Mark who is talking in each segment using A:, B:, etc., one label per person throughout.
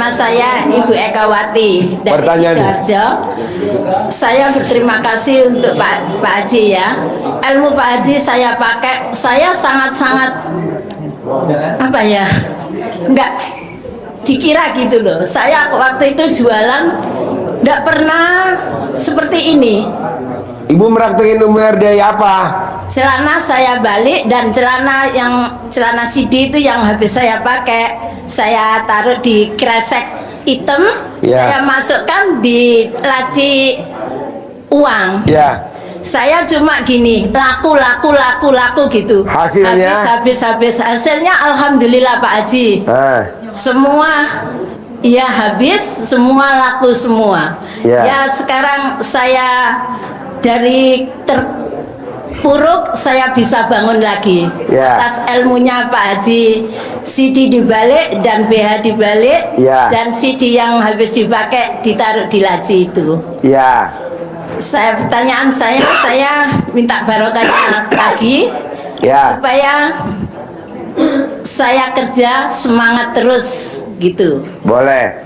A: Nama saya Ibu Ekawati dari Sidoarjo. Saya berterima kasih untuk Pak Haji ya. Ilmu Pak Haji saya pakai, saya sangat-sangat apa ya, enggak dikira gitu loh. Saya waktu itu jualan enggak pernah seperti ini.
B: Ibu meraktekin dari apa?
A: Celana saya balik dan celana CD itu yang habis saya pakai, saya taruh di kresek hitam, saya masukkan di laci uang. Saya cuma gini, laku gitu.
B: Hasilnya?
A: Habis hasilnya alhamdulillah Pak Haji. Semua ya habis, semua laku semua. Ya sekarang saya dari terpuruk saya bisa bangun lagi atas ilmunya Pak Haji. CD dibalik dan BH dibalik dan CD yang habis dipakai ditaruh di laci itu. Pertanyaan saya minta barokahnya lagi supaya saya kerja semangat terus gitu.
B: Boleh.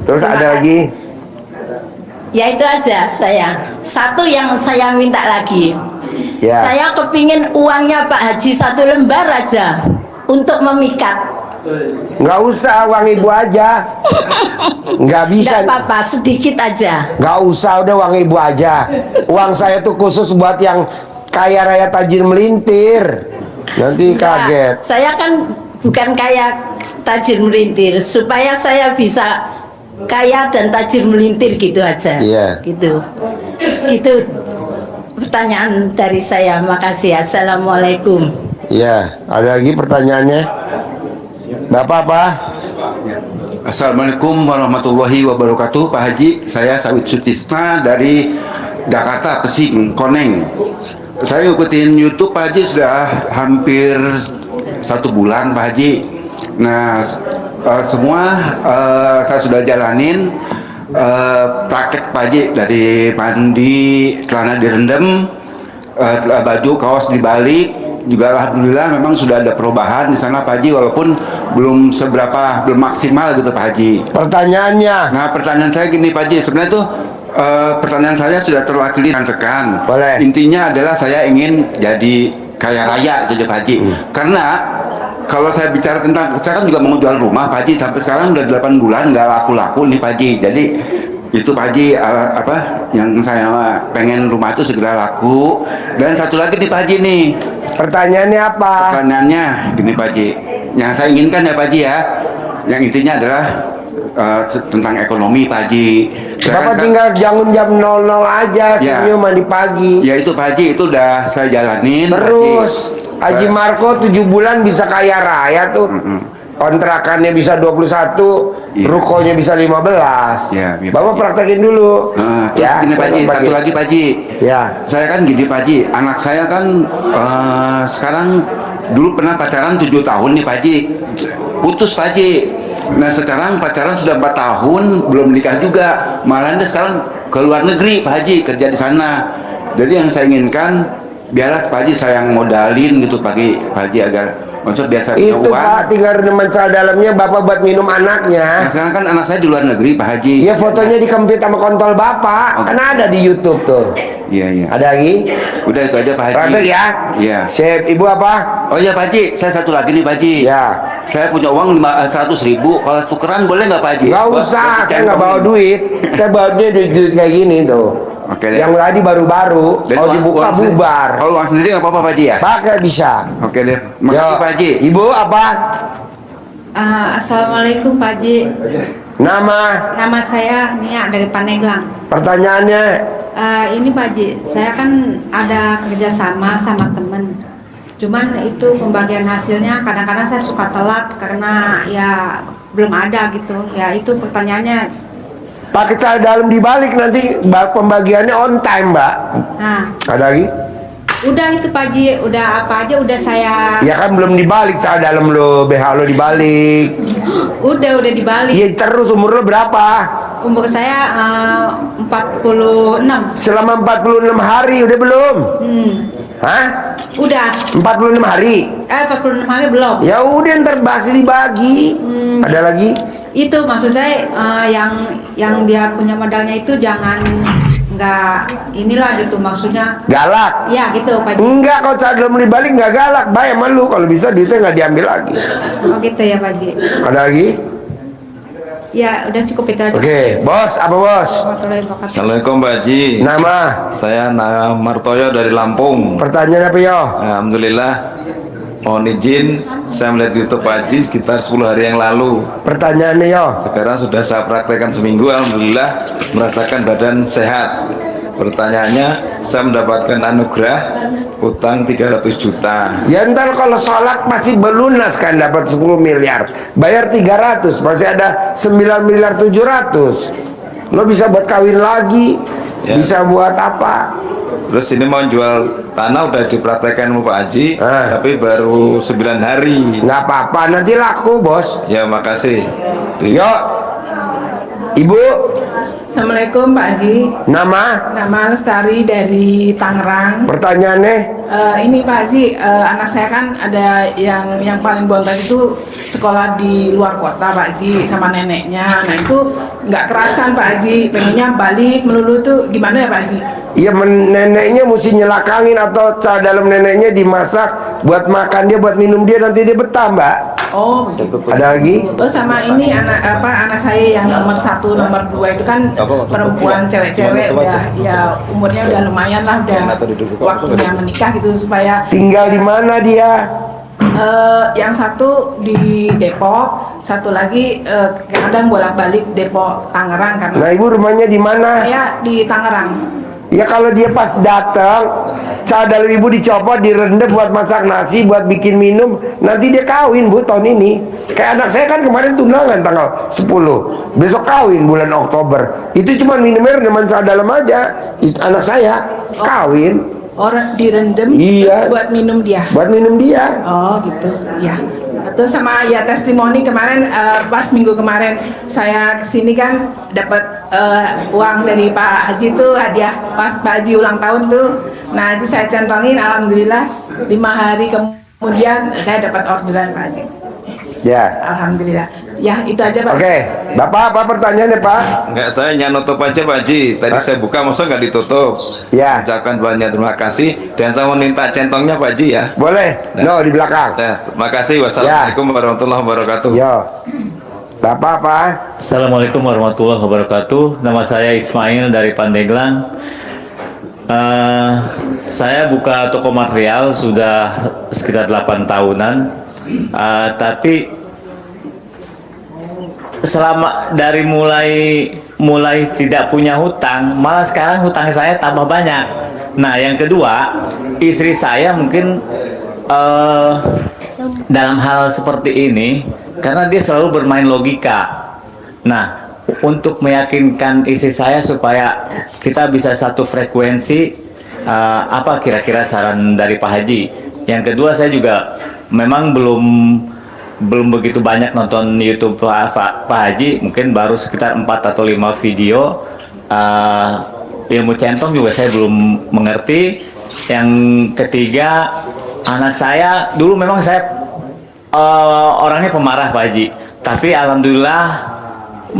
B: Terus ada lagi?
A: Ya itu aja saya. Satu yang saya minta lagi. Saya kepingin uangnya Pak Haji 1 lembar aja untuk memikat.
B: Nggak usah uang ibu aja. Nggak bisa.
A: Nggak apa-apa, sedikit aja.
B: Nggak usah, udah uang ibu aja. Uang saya tuh khusus buat yang kaya raya tajir melintir. Nanti kaget.
A: Saya kan bukan kaya tajir melintir, supaya saya bisa kaya dan tajir melintir gitu aja. Gitu pertanyaan dari saya. Makasih. Assalamualaikum.
B: Ada lagi pertanyaannya? Bapak apa?
C: Assalamualaikum warahmatullahi wabarakatuh. Pak Haji, saya Sawit Sutisna dari Jakarta, Pesing, Koneng. Saya ngikutin YouTube Pak Haji sudah hampir 1 bulan Pak Haji. Nah, semua saya sudah jalanin praktek Pak Haji, dari mandi, celana direndam, baju kaos dibalik, juga alhamdulillah memang sudah ada perubahan di sana Pak Haji, walaupun belum maksimal gitu Pak Haji.
B: Pertanyaannya?
C: Nah, pertanyaan saya gini Pak Haji, sebenarnya tuh pertanyaan saya sudah terwakili rekan-rekan. Intinya adalah saya ingin jadi kaya raya jadi Pak Haji. Karena kalau saya bicara tentang, saya kan juga mau jual rumah Pak Haji, sampai sekarang udah 8 bulan nggak laku-laku nih Pak Haji. Jadi itu Pak Haji, yang saya pengen rumah itu segera laku. Dan satu lagi nih Pak Haji nih.
B: Pertanyaannya apa?
C: Pertanyaannya gini Pak Haji, yang saya inginkan ya Pak Haji ya, yang intinya adalah tentang ekonomi Pak Haji.
B: Bapak tinggal jangan jam 00 aja, senyum mandi pagi.
C: Ya itu Pak Haji, itu udah saya jalanin.
B: Terus Haji Marco 7 bulan bisa kaya raya tuh. Kontrakannya bisa 21, rukonya bisa 15. Bapak praktekin dulu.
C: Terus gini Pak Haji, satu lagi Pak Haji. Saya kan gini Pak Haji, anak saya kan sekarang, dulu pernah pacaran 7 tahun nih Pak Haji, putus Pak Haji. Nah sekarang pacaran sudah 4 tahun belum nikah juga, malah dia sekarang ke luar negeri Pak Haji, kerja di sana. Jadi yang saya inginkan, biarlah Pak Haji saya yang modalin gitu Pak Haji, agar maksud biasa
B: itu uang. Pak tinggal mencal dalamnya Bapak buat minum anaknya.
C: Nah sekarang kan anak saya di luar negeri Pak Haji.
B: Iya, fotonya dikempit sama kontol Bapak. Kan ada di YouTube tuh.
C: Iya.
B: Ada lagi?
C: Udah itu aja Pak Haji.
B: Praktek ya?
C: Iya.
B: Sip. Ibu apa?
C: Oh iya Pak Haji, saya satu lagi nih Pak Haji. Saya punya uang 100.000, kalau tukeran boleh nggak Pak Haji?
B: Nggak usah, saya nggak bawa duit. Saya bawa duit kayak gini tuh. Yang tadi baru-baru, kalau dibuka bubar.
C: Kalau uang sendiri nggak apa-apa Pak Haji ya?
B: Pakai bisa.
C: Oke deh, makasih Pak Haji.
B: Ibu apa?
D: Assalamualaikum Pak Haji.
B: Nama
D: saya Nia dari Paneglang.
B: Pertanyaannya?
D: Ini Pak Haji, saya kan ada kerjasama sama temen. Cuman itu pembagian hasilnya kadang-kadang saya suka telat karena ya belum ada gitu. Ya itu pertanyaannya.
B: Pakai cara dalam dibalik, nanti pembagiannya on time Mbak. Ada lagi?
D: Udah itu Pak Haji, udah apa aja udah saya.
B: Ya kan belum dibalik cara dalam lo, BH lo dibalik.
D: Udah dibalik.
B: Iya, terus umur lo berapa?
D: Umur saya 46.
B: Selama 46 hari udah belum? Hah?
D: Udah.
B: 46 hari?
D: 46 hari belum.
B: Ya udah, ntar basi dibagi. Ada lagi?
D: itu maksud saya yang dia punya modalnya itu jangan nggak inilah gitu maksudnya.
B: Galak.
D: Ya gitu Pak Haji.
B: Enggak, kalau cadel beli balik nggak galak, baik sama lu. Kalau bisa duitnya nggak diambil lagi.
D: Oh gitu ya Pak Haji.
B: Ada lagi?
D: Ya udah cukup itu aja.
B: Oke, bos, apa bos?
D: Warahmatullahi wabarakatuh.
E: Assalamualaikum Pak Haji.
B: Nama?
E: Saya Martoyo dari Lampung.
B: Pertanyaan apa yo?
E: Alhamdulillah. Mohon izin, saya melihat YouTube Pak Haji sekitar 10 hari yang lalu.
B: Pertanyaannya yo?
E: Sekarang sudah saya praktekkan seminggu, alhamdulillah merasakan badan sehat. Pertanyaannya, saya mendapatkan anugerah utang 300 juta.
B: Ya ntar kalau sholat masih belunas kan dapat 10 miliar. Bayar 300, masih ada 9 miliar 700. Lo bisa buat kawin lagi,
E: Ya.
B: bisa buat apa?
E: Terus ini mau jual tanah udah dipraktekkan sama Pak Haji, tapi baru 9 hari.
B: Nggak apa-apa, nanti laku bos.
E: Ya makasih.
B: Yo, Ibu,
F: Assalamualaikum Pak Haji.
B: nama?
F: Nama Lestari dari Tangerang.
B: Pertanyaannya?
F: Ini Pak Haji, anak saya kan ada yang paling bontot itu sekolah di luar kota Pak Haji sama neneknya. Nah itu nggak kerasan Pak Haji, pengennya balik melulu tuh gimana ya Pak Haji?
B: Ya neneknya mesti nyelakangin atau dalam neneknya dimasak buat makan dia, buat minum dia, nanti dia betah mbak.
F: Oh begitu.
B: Ada lagi?
F: Terus sama ini anak saya yang nomor 1, nomor 2 itu kan perempuan cewek-cewek udah ya umurnya udah lumayan lah, udah waktunya menikah gitu supaya
B: Tinggal di mana dia?
F: yang satu di Depok, satu lagi kadang bolak-balik Depok Tangerang karena
B: Nah ibu rumahnya di mana?
F: saya di Tangerang.
B: Ya kalau dia pas datang, cadel ibu dicopot, direndam buat masak nasi, buat bikin minum, nanti dia kawin bu tahun ini. Kayak anak saya kan kemarin tunangan tanggal 10, besok kawin bulan Oktober. Itu cuma minumnya rendaman cadel aja, anak saya kawin.
F: Orang direndam
B: Iya.
F: terus buat minum dia.
B: Buat minum dia.
F: Oh gitu, ya. Terus sama ya testimoni kemarin pas minggu kemarin saya kesini kan dapat uang dari Pak Haji tuh hadiah pas Pak Haji ulang tahun tuh. Nah itu saya centongin, alhamdulillah 5 hari kemudian saya dapat orderan Pak Haji.
B: Ya.
F: Alhamdulillah. Ya itu aja Pak.
B: Oke, Bapak apa pertanyaannya Pak?
E: Enggak, saya hanya nutup aja Pak Haji. Tadi saya buka, masa nggak ditutup?
B: Ya.
E: Ucapkan banyak terima kasih. Dan saya mau minta centongnya Pak Haji ya.
B: Boleh? No, di belakang.
E: Ya, terima kasih. Wassalamualaikum warahmatullahi wabarakatuh.
B: Yo. Bapak apa?
G: Assalamualaikum warahmatullahi wabarakatuh. Nama saya Ismail dari Pandeglang. Saya buka toko material sudah sekitar 8 tahunan. Tapi selama dari mulai tidak punya hutang, malah sekarang hutang saya tambah banyak. Nah, yang kedua, istri saya mungkin dalam hal seperti ini karena dia selalu bermain logika. Nah, untuk meyakinkan istri saya supaya kita bisa satu frekuensi, apa kira-kira saran dari Pak Haji? Yang kedua, saya juga memang belum begitu banyak nonton YouTube Pak Haji, mungkin baru sekitar 4 atau 5 video. Ilmu centong juga saya belum mengerti. Yang ketiga, anak saya dulu memang saya orangnya pemarah Pak Haji, tapi alhamdulillah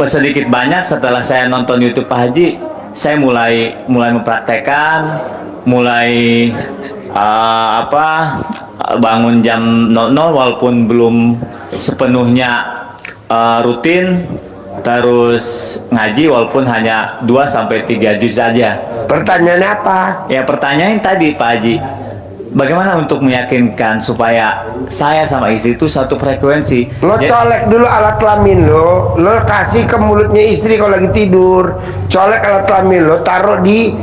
G: sedikit banyak setelah saya nonton YouTube Pak Haji, saya mulai mempraktekkan, mulai bangun jam 00 walaupun belum sepenuhnya rutin, terus ngaji walaupun hanya 2-3 juz saja.
B: Pertanyaannya apa?
G: Ya pertanyaan tadi Pak Haji, bagaimana untuk meyakinkan supaya saya sama istri itu satu frekuensi?
B: Lo colek dulu alat kelamin lo kasih ke mulutnya istri kalau lagi tidur. Colek alat kelamin lo, taruh di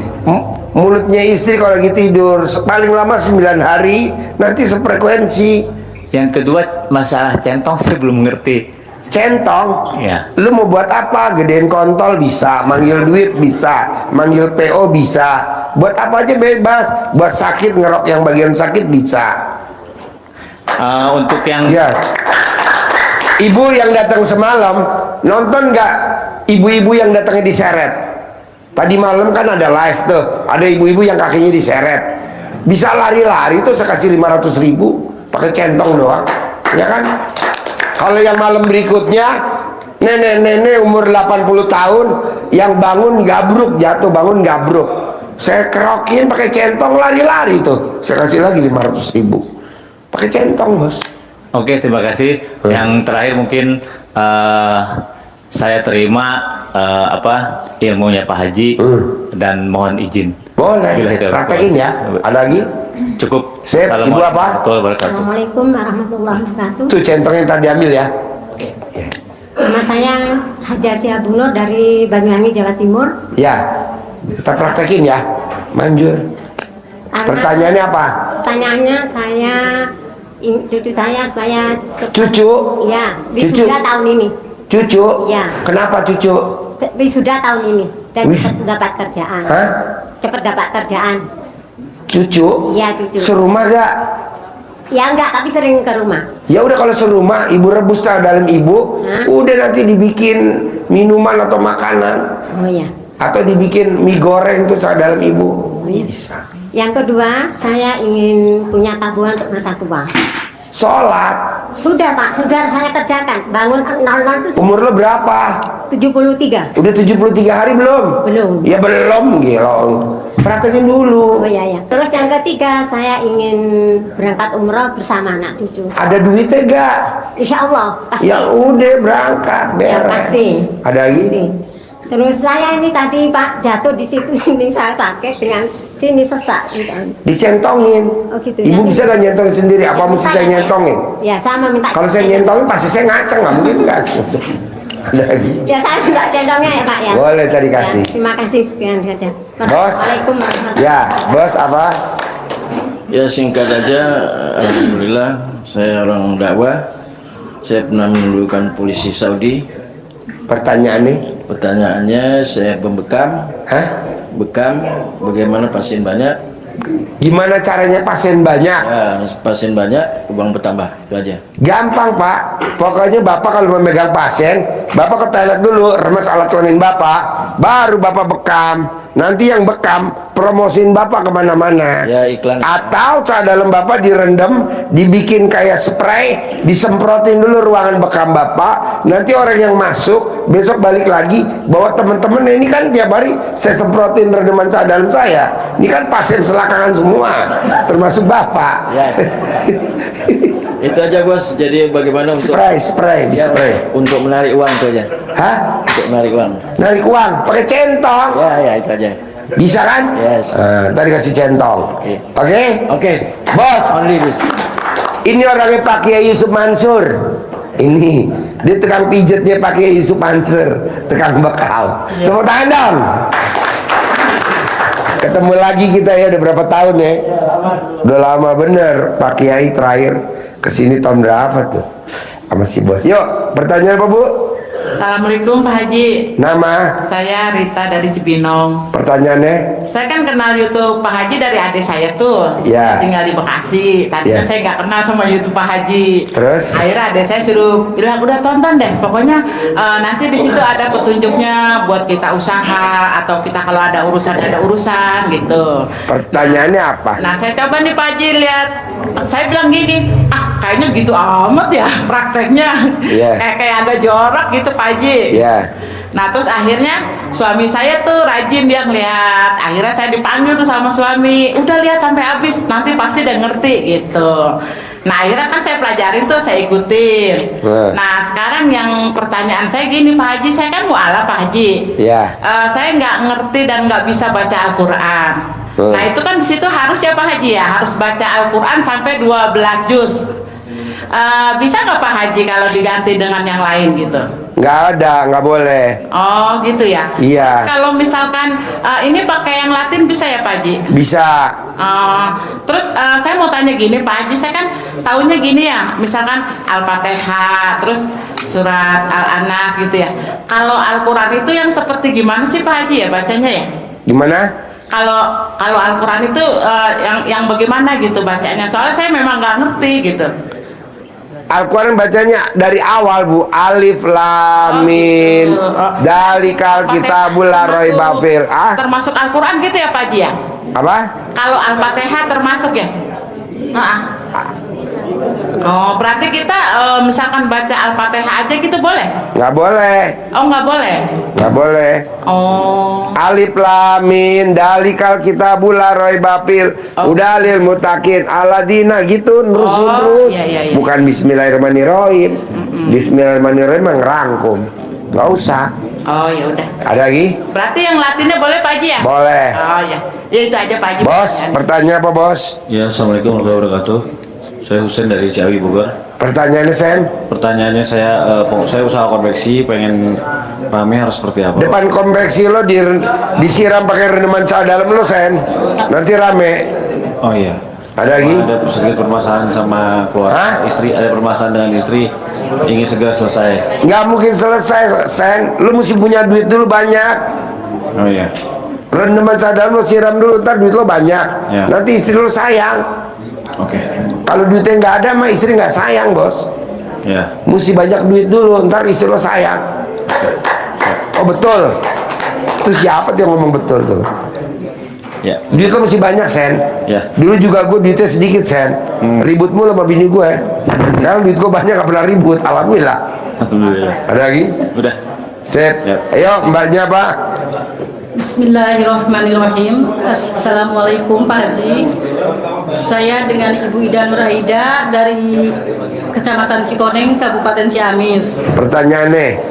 B: mulutnya istri kalau lagi tidur. Paling lama 9 hari, nanti sefrekuensi.
G: Yang kedua, masalah centong saya belum mengerti.
B: Centong?
G: Ya.
B: Lu mau buat apa? Gedein kontol bisa, manggil duit bisa, manggil PO bisa. Buat apa aja bebas. Buat sakit, ngerok yang bagian sakit bisa.
G: Untuk yang
B: Ya. Ibu yang datang semalam, nonton nggak ibu-ibu yang datangnya diseret? Tadi malam kan ada live tuh, ada ibu-ibu yang kakinya diseret. Bisa lari-lari tuh saya kasih 500.000 pakai centong doang, ya kan? Kalau yang malam berikutnya nenek-nenek umur 80 tahun yang bangun gabruk, jatuh bangun gabruk. Saya kerokin pakai centong, lari-lari tuh. Saya kasih lagi 500.000 pakai centong, bos.
G: Oke, terima kasih. Yang terakhir mungkin saya terima ilmunya Pak Haji dan mohon izin.
B: Boleh. Praktekin ya. Ada lagi?
G: Cukup.
B: Sip, Ibu apa?
H: Assalamualaikum warahmatullahi wabarakatuh.
B: Tuh centong yang tadi ambil ya.
H: Nama saya Haja Siabung Nur dari Banyuwangi, Jawa Timur.
B: Ya. Kita praktekin ya. Manjur. Pertanyaannya apa?
H: Pertanyaannya cucu saya
B: Cucu?
H: ya wisuda tahun ini.
B: Cucu?
H: Ya.
B: Kenapa cucu?
H: Wisuda tahun ini dan cepat dapat kerjaan.
B: Hah?
H: Cepat dapat kerjaan.
B: Cucu?
H: Ya cucu.
B: Serumah gak?
H: Ya enggak, tapi sering ke rumah.
B: Ya udah, kalau serumah ibu rebus dalam ibu, udah nanti dibikin minuman atau makanan,
H: Oh ya.
B: atau dibikin mie goreng tuh dalam ibu.
H: Oh, ya.
B: Bisa.
H: Yang kedua, saya ingin punya tabungan untuk masa tua.
B: Sholat.
H: Sudah Pak, sudah saya kerjakan. Bangun 00 itu
B: Umur lo berapa?
H: 73.
B: Udah 73 hari belum?
H: Belum.
B: Ya belum, gila. Praktekin dulu.
H: Oh ya. Terus yang ketiga, saya ingin berangkat umroh bersama anak cucu.
B: Ada duitnya gak?
H: Insya Allah pasti.
B: Ya udah berangkat, beres.
H: Ya, pasti.
B: Ada lagi?
H: Pasti. Terus saya ini tadi Pak jatuh di situ, sini saya sakit dengan sini sesak gitu.
B: Dicentongin.
H: Oh gitu
B: Ibu
H: ya.
B: bisa kan nyentongin sendiri? Apa mesti saya nyentongin?
H: Ya sama minta.
B: Kalau saya nyentongin pasti saya ngaceng, nggak mungkin kan? Ada lagi?
H: Ya saya minta centongnya ya Pak ya.
B: Boleh, tadi kasih.
H: Ya, terima kasih sekian saja.
B: Bos.
H: Wassalamualaikum warahmatullahi
B: Ya, bos apa?
I: Ya singkat aja, alhamdulillah saya orang dakwah. Saya pernah menundukkan polisi Saudi.
B: Pertanyaannya?
I: Pertanyaannya saya pembekam.
B: Hah?
I: Bekam, bagaimana pasien banyak?
B: Gimana caranya pasien banyak?
I: Ya, pasien banyak, uang bertambah, itu aja.
B: Gampang Pak. Pokoknya Bapak kalau memegang pasien, Bapak ke toilet dulu, remes alat kelamin Bapak, baru Bapak bekam. Nanti yang bekam promosiin Bapak kemana-mana.
I: Ya iklan.
B: Atau cara dalam Bapak direndam, dibikin kayak spray, disemprotin dulu ruangan bekam Bapak. Nanti orang yang masuk besok balik lagi bawa teman-teman. Ini kan tiap hari saya semprotin rendaman cara dalam saya. Ini kan pasien selakangan semua, termasuk Bapak.
I: Ya. Itu aja bos. Jadi bagaimana untuk
B: spray
I: ya, untuk menarik uang itu aja.
B: Hah?
I: Untuk menarik uang.
B: Narik uang pakai centong.
I: Ya itu aja.
B: Bisa kan?
I: Yes.
B: Tadi kasih centong.
I: Oke.
B: Oke. Bos.
I: Only this.
B: Ini orangnya Pak Kiai Yusuf Mansur. Ini dia tukang pijetnya Pak Kiai Yusuf Mansur, tukang bekal. Tepuk tangan dong. Ketemu lagi kita ya, udah berapa tahun ya? Udah lama bener. Pak Kiai terakhir kesini tahun berapa tuh? Sama si bos. Yuk, pertanyaan apa Bu?
J: Assalamualaikum Pak Haji.
B: Nama?
J: Saya Rita dari Cibinong.
B: Pertanyaannya?
J: Saya kan kenal YouTube Pak Haji dari adik saya tuh.
B: Ya.
J: Tinggal di Bekasi. Tadinya
B: Ya.
J: saya nggak kenal sama YouTube Pak Haji.
B: Terus?
J: Akhirnya adik saya suruh bilang udah tonton deh. Pokoknya nanti di situ ada petunjuknya buat kita usaha atau kita kalau ada urusan gitu.
B: Pertanyaannya apa?
J: Nah saya coba nih Pak Haji lihat. Saya bilang gini, kayaknya gitu amat ya prakteknya.
B: Yeah.
J: Kayak agak jorok gitu Pak Haji.
B: Ya.
J: Nah terus akhirnya suami saya tuh rajin dia ngeliat. Akhirnya saya dipanggil tuh sama suami, udah lihat sampai habis, nanti pasti udah ngerti gitu. Nah akhirnya kan saya pelajarin tuh, saya ikutin. Nah sekarang yang pertanyaan saya gini Pak Haji, saya kan mu'alaf Pak Haji.
B: Ya.
J: Saya nggak ngerti dan nggak bisa baca Al-Quran. Nah itu kan di situ harus ya Pak Haji ya, harus baca Al-Quran sampai 12 juz. Bisa nggak Pak Haji kalau diganti dengan yang lain gitu?
B: Nggak ada, nggak boleh.
J: Oh gitu ya.
B: Iya.
J: Terus kalau misalkan ini pakai yang Latin bisa ya Pak Haji?
B: Bisa.
J: Terus saya mau tanya gini Pak Haji, saya kan tahunya gini ya, misalkan Al-Fatihah, terus surat Al-Anas gitu ya. Kalau Al-Quran itu yang seperti gimana sih Pak Haji ya bacanya ya?
B: Gimana?
J: Kalau Al-Quran itu yang bagaimana gitu bacanya? Soalnya saya memang nggak ngerti gitu.
B: Al-Quran bacanya dari awal Bu, alif lam mim dalikal kitabul la raiba fil.
J: Termasuk Al-Quran gitu ya Pak Haji ya?
B: Apa?
J: Kalau Al-Fatihah termasuk ya? Oh, berarti kita misalkan baca Al-Fatihah aja gitu boleh?
B: Nggak boleh.
J: Oh, nggak boleh.
B: Nggak boleh.
J: Oh.
B: Alif lam mim dalikal kitabul la raiba fil hudalil muttaqin aladina gitu terus.
J: Iya.
B: Bukan bismillahirrahmanirrahim. Bismillahirrahmanirrahim ngerangkum. Nggak usah.
J: Oh, ya udah.
B: Ada lagi?
J: Berarti yang Latinnya boleh Pak Haji ya?
B: Boleh.
J: Oh ya. Ya itu aja Pak Haji.
B: Bos, pertanyaan apa bos?
K: Ya, Assalamualaikum warahmatullahi wabarakatuh. Saya Husen dari Ciawi Bogor.
B: Pertanyaannya Sen?
K: Pertanyaannya saya usaha konveksi, pengen pahami harus seperti apa.
B: Depan konveksi lo disiram pakai rendaman cah dalam lo Sen. Nanti rame.
K: Oh iya.
B: Ada lagi?
K: Ada sedikit permasalahan sama keluarga istri, ada permasalahan dengan istri, ingin segera selesai.
B: Nggak mungkin selesai Sen. Lo mesti punya duit dulu banyak.
K: Oh iya.
B: Rendaman cah dalam lo siram dulu, ntar duit lo banyak.
K: Ya.
B: Nanti istri lo sayang.
K: Oke.
B: Kalau duitnya nggak ada mah istri nggak sayang bos.
K: Ya.
B: Mesti banyak duit dulu, ntar istri lo sayang. Oh betul. Itu siapa tuh yang ngomong betul tuh?
K: Ya.
B: Duit lo mesti banyak Sen.
K: Ya.
B: Dulu juga gue duitnya sedikit Sen. Ribut mulu sama bini gue. Sekarang duit gue banyak, gak pernah ribut. Alhamdulillah.
K: Alhamdulillah.
B: Ada lagi?
K: Udah.
B: Sip.
K: Ya.
B: Ayo mbaknya Pak.
A: Bismillahirrahmanirrahim. Assalamualaikum Pak Haji. Saya dengan Ibu Ida Nuraida dari Kecamatan Cikoneng, Kabupaten Ciamis. Pertanyaannya,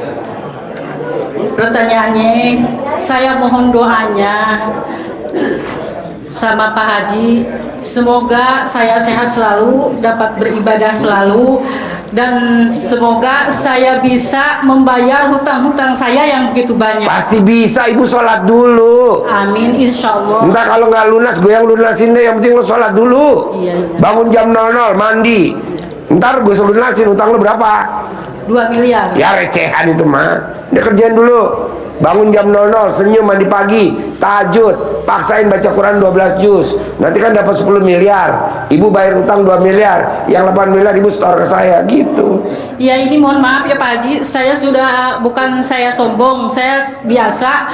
A: saya mohon doanya sama Pak Haji. Semoga saya sehat selalu, dapat beribadah selalu, dan semoga saya bisa membayar hutang-hutang saya yang begitu banyak.
B: Pasti bisa, ibu sholat dulu.
A: Amin, insya Allah.
B: Entah kalau nggak lunas, gue yang lunasin deh. Yang penting lo sholat dulu.
A: Iya.
B: Bangun jam 00, mandi. Ntar gue lunasin, utang lo berapa?
A: 2 miliar.
B: Ya recehan itu mah. Dia kerjain dulu. Bangun jam 00, senyum, mandi pagi, tahajud, paksain baca Quran 12 juz. Nanti kan dapat 10 miliar. Ibu bayar utang 2 miliar. Yang 8 miliar ibu store ke saya gitu.
A: Ya ini mohon maaf ya Pak Haji, saya sudah, bukan saya sombong, saya biasa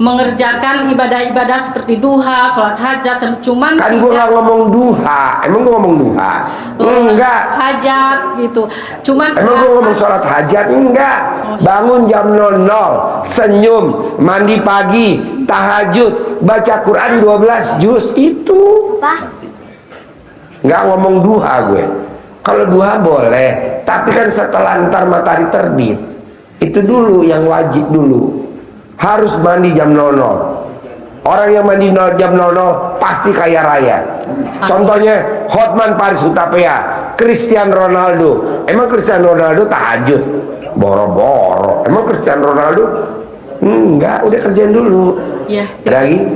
A: mengerjakan ibadah-ibadah seperti duha, sholat hajat, cuman
B: kan gue nggak ngomong duha. Emang gue ngomong duha? Enggak.
A: Hajat gitu, cuman
B: emang gue ngomong sholat hajat? Enggak. Bangun jam 00, senyum, mandi pagi, tahajud, baca Quran 12 juz, itu nggak ngomong duha gue. Kalau duha boleh, tapi kan setelah ntar matahari terbit, itu dulu yang wajib dulu. Harus mandi jam 00. Orang yang mandi jam 00 pasti kaya raya. Contohnya Hotman Paris Hutapea, Cristiano Ronaldo. Emang Cristiano Ronaldo tahajud? Boro-boro. Emang Cristiano Ronaldo? Enggak, udah kerjain dulu.
A: Ya,
B: lagi